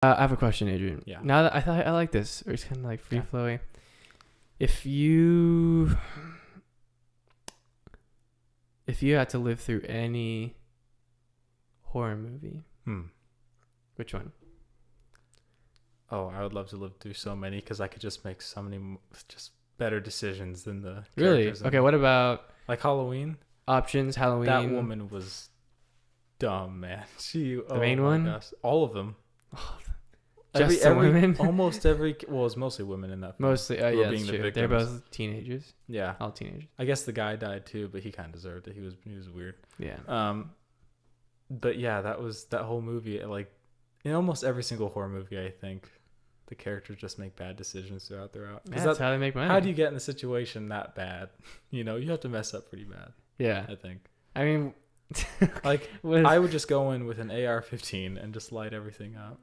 I have a question, Adrian. Yeah. Now that I like this, or it's kind of like free flowy. If you had to live through any horror movie, which one? Oh, I would love to live through so many because I could just make so many just better decisions than the Really? characters in Okay, what about like Halloween? options? Halloween. That woman was dumb, man. The main one? Gosh, all of them. Just the women? Almost every. Well, it's mostly women in that film. Mostly, yeah, that's the true. They're victims. both teenagers. Yeah, all teenagers. I guess the guy died too, but he kind of deserved it. He was weird. Yeah. But yeah, that whole movie. Like, in almost every single horror movie, I think the characters just make bad decisions throughout. Yeah, that's how they make money. How do you get in the situation that bad? You have to mess up pretty bad. Yeah. I think. I mean, like, I would just go in with an AR-15 and just light everything up.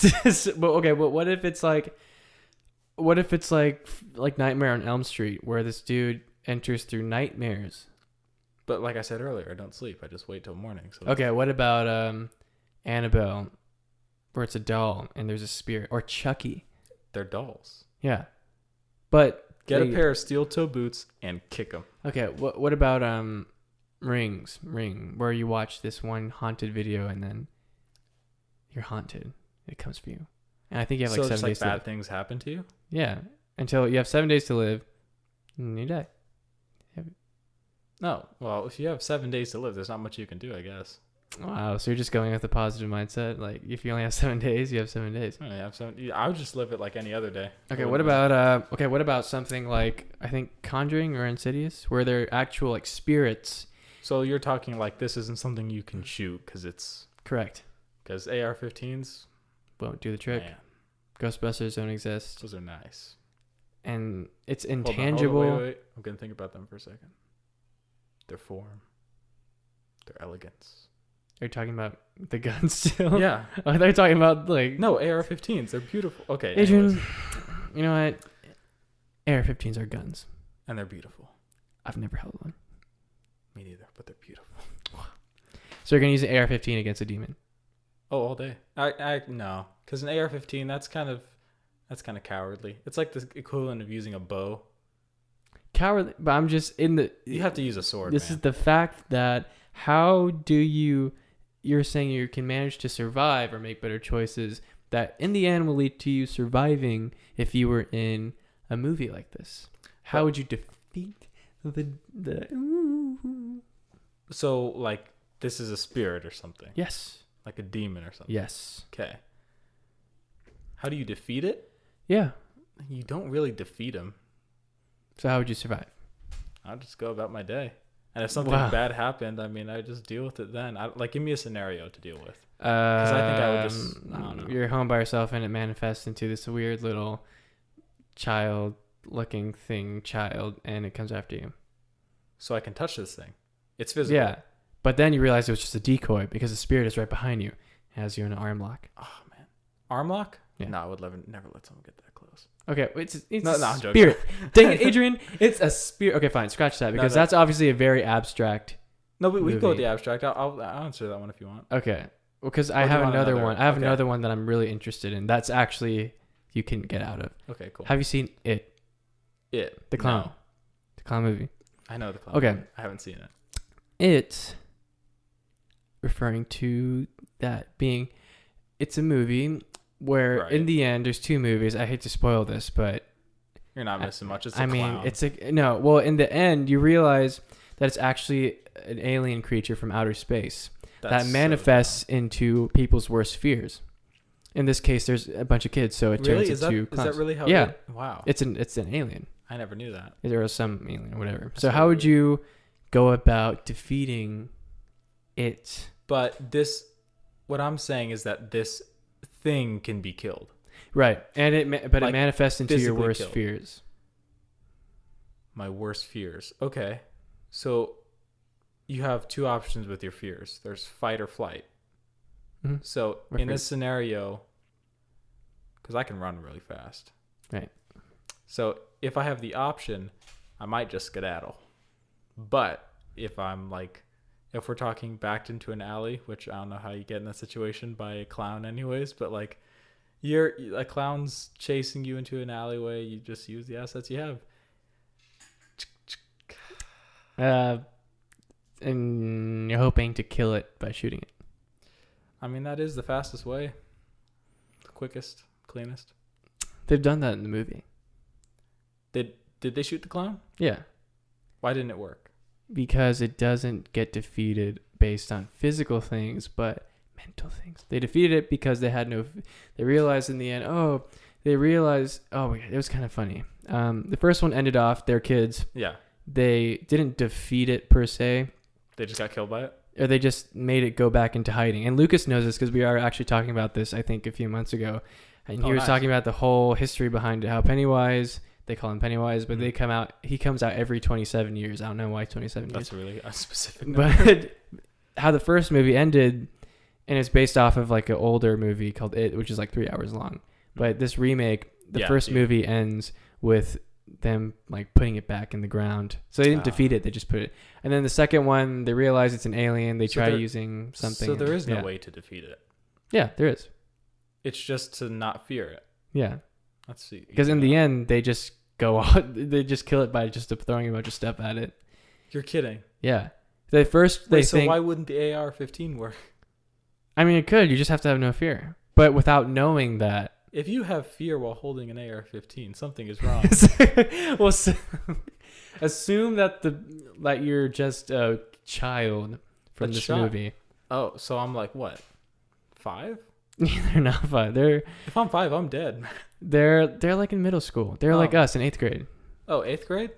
But okay, but what if it's like Nightmare on Elm Street, where this dude enters through nightmares? But like I said earlier, I don't sleep. I just wait till morning. So okay, what about Annabelle, where it's a doll and there's a spirit, or Chucky? They're dolls. Yeah, but get a pair of steel toe boots and kick them. Okay, what about Ring, where you watch this one haunted video and then you're haunted. It comes for you, and I think you have like 7 days. So bad things happen to you. Yeah, until you have 7 days to live, and you die. No, well, if you have 7 days to live, there's not much you can do, I guess. Wow, so you're just going with the positive mindset. Like, if you only have 7 days, you have 7 days. I would just live it like any other day. Okay, what about something like, I think, Conjuring or Insidious, where they're actual like spirits? So you're talking like this isn't something you can shoot because it's correct. Because AR-15s won't do the trick. Man. Ghostbusters don't exist. Those are nice. And it's intangible. Hold on, wait. I'm gonna think about them for a second. Their form, their elegance. Are you talking about the guns still? Yeah. Oh, they're talking about like... No, AR-15s. They're beautiful. Okay. Adrian, anyways. You know what? AR-15s are guns. And they're beautiful. I've never held one. Me neither, but they're beautiful. So you're going to use an AR-15 against a demon? Oh, all day. No. Because an AR-15, that's kind of cowardly. It's like the equivalent of using a bow. Cowardly, but I'm just in the... You have to use a sword, This is the fact that how do you're saying you can manage to survive or make better choices that in the end will lead to you surviving if you were in a movie like this. How would you defeat the So, like, this is a spirit or something? Yes. Like a demon or something? Yes. Okay. How do you defeat it? Yeah. You don't really defeat him. So how would you survive? I'll just go about my day. And if something bad happened, I mean, I just deal with it then. Give me a scenario to deal with. Because I think I would just, I don't know. You're home by yourself and it manifests into this weird little child-looking child, and it comes after you. So I can touch this thing. It's physical. Yeah. But then you realize it was just a decoy because the spirit is right behind you. It has you in an arm lock. Oh, man. Arm lock? Yeah. No, I would never let someone get that close. Okay, it's no, a I'm spirit. Dang it, Adrian. It's a spirit. Okay, fine. Scratch that because that's obviously a very abstract. No, we can go with the abstract. I'll answer that one if you want. Okay. Well, because I have another one. I have another one that I'm really interested in. That's actually you can get out of. Okay, cool. Have you seen It? The clown. No. The clown movie. I know the clown movie. I haven't seen it. It, referring to that being, it's a movie where in the end there's two movies. I hate to spoil this, but you're not missing much. It's a clown. In the end you realize that it's actually an alien creature from outer space that manifests into people's worst fears. In this case, there's a bunch of kids, so it turns into clowns. Is that really how? Yeah. Wow. It's an alien. I never knew that. There was some alien or whatever. So how would you go about defeating it? But what I'm saying is that this thing can be killed. Right. And it manifests into your worst fears. My worst fears. Okay. So you have two options with your fears. There's fight or flight. Mm-hmm. So in this scenario, because I can run really fast. Right. So if I have the option, I might just skedaddle. But if I'm like if we're talking backed into an alley, which I don't know how you get in that situation by a clown anyways, but like a clown's chasing you into an alleyway, you just use the assets you have. And you're hoping to kill it by shooting it. I mean, that is the fastest way. The quickest, cleanest. They've done that in the movie. Did they shoot the clown? Yeah. Why didn't it work? Because it doesn't get defeated based on physical things, but mental things. They defeated it because they realized in the end, it was kind of funny. The first one ended off, their kids. Yeah. They didn't defeat it per se. They just got killed by it? Or they just made it go back into hiding. And Lucas knows this because we are actually talking about this, I think, a few months ago. And he was talking about the whole history behind it, how Pennywise, they call him Pennywise, but he comes out every 27 years. I don't know why 27 years. That's really a specific number. But how the first movie ended, and it's based off of like an older movie called It, which is like 3 hours long. But this remake, the first movie ends with them like putting it back in the ground. So they didn't defeat it, they just put it. And then the second one, they realize it's an alien. They try using something. So there is no way to defeat it. Yeah, there is. It's just to not fear it. Yeah. Let's see. Because in the end, they just go on. They just kill it by just throwing a bunch of stuff at it. You're kidding. Yeah. So why wouldn't the AR-15 work? I mean, it could. You just have to have no fear. But without knowing that. If you have fear while holding an AR-15, something is wrong. Well, assume that you're just a child from this movie. Oh, so I'm like what? 5? They're not 5. If I'm 5, I'm dead. They're like in middle school. They're like us in 8th grade. Oh, 8th grade?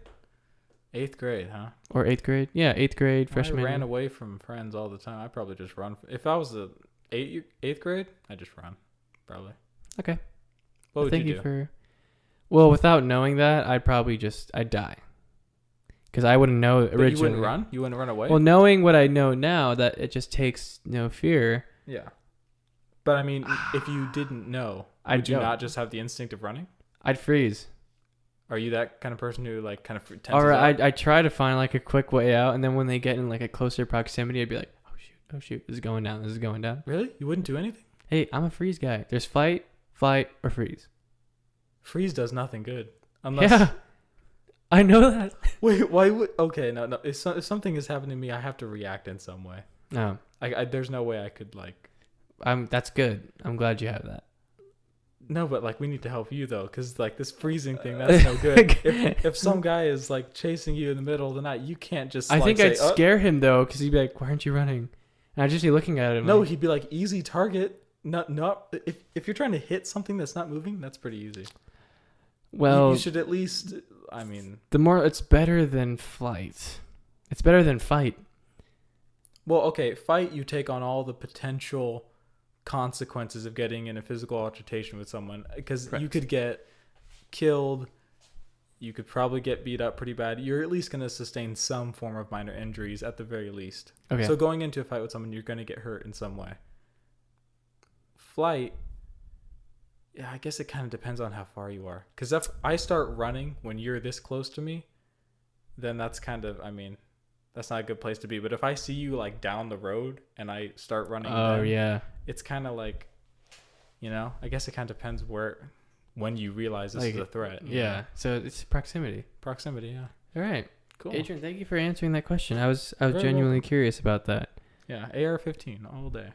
8th grade, huh? Or 8th grade? Yeah, 8th grade, freshman. I ran away from friends all the time. I'd probably just run. If I was 8th grade, I'd just run. Probably. Okay. What would you do? Well, without knowing that, I'd die. Because I wouldn't know originally. But you wouldn't run? You wouldn't run away? Well, knowing what I know now, that it just takes no fear. Yeah. But I mean, if you didn't know, would you not just have the instinct of running? I'd freeze. Are you that kind of person who like kind of tenses Or out? I try to find like a quick way out, and then when they get in like a closer proximity, I'd be like, oh shoot, this is going down. Really? You wouldn't do anything? Hey, I'm a freeze guy. There's fight, flight, or freeze. Freeze does nothing good. Yeah, I know that. Wait, why would... Okay, no. If something is happening to me, I have to react in some way. No. There's no way I could like... That's good. I'm glad you have that. No, but like we need to help you though, because like this freezing thing, that's no good. If some guy is like chasing you in the middle of the night, you can't just. I think I'd scare him though, because he'd be like, "Why aren't you running?" And I'd just be looking at him. No, he'd be like, "Easy target." Not if you're trying to hit something that's not moving, that's pretty easy. Well, you should at least. I mean, it's better than flight. It's better than fight. Well, okay, fight. You take on all the potential consequences of getting in a physical altercation with someone, because you could get killed, you could probably get beat up pretty bad. You're at least going to sustain some form of minor injuries at the very least. Okay. So going into a fight with someone, you're going to get hurt in some way. Flight, yeah, I guess it kind of depends on how far you are, because if I start running when you're this close to me, then that's kind of, I mean, that's not a good place to be. But if I see you like down the road and I start running, it's kind of like, I guess it kind of depends when you realize this is a threat. Yeah. So it's proximity. Yeah. All right. Cool. Adrian, thank you for answering that question. I was genuinely curious about that. Yeah. AR-15 all day.